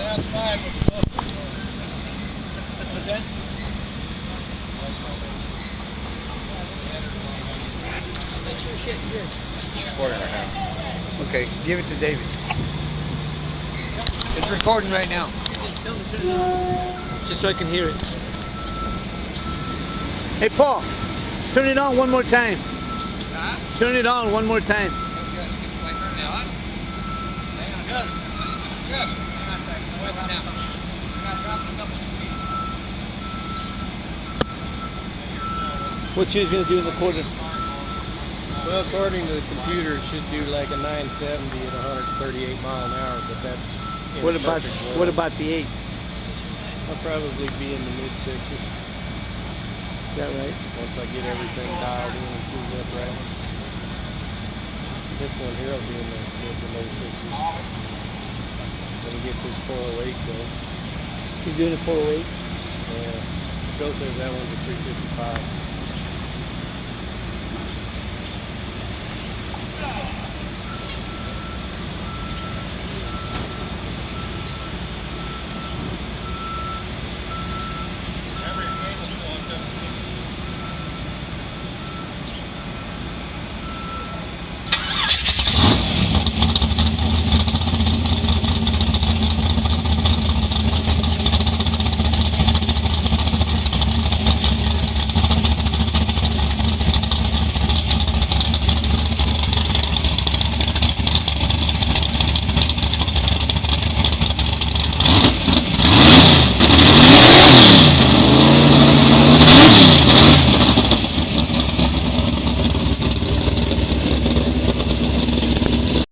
That's fine with the book. What's that? Make sure shit's good. It's recording right now. Okay, give it to David. It's recording right now. Just so I can hear it. Hey, Paul, turn it on one more time. Huh? Turn it on one more time. What she's gonna do in the quarter? Well, according to the computer, it should do like a 970 at 138 mile an hour, but that's in What about perfect world. what about the 8? I'll probably be in the mid sixes Is that right? once I get everything dialed in and tuned up right. This one here will be in the mid to low sixes when he gets his 408 going. He's doing a 408. Yeah, Bill says that one's a 355.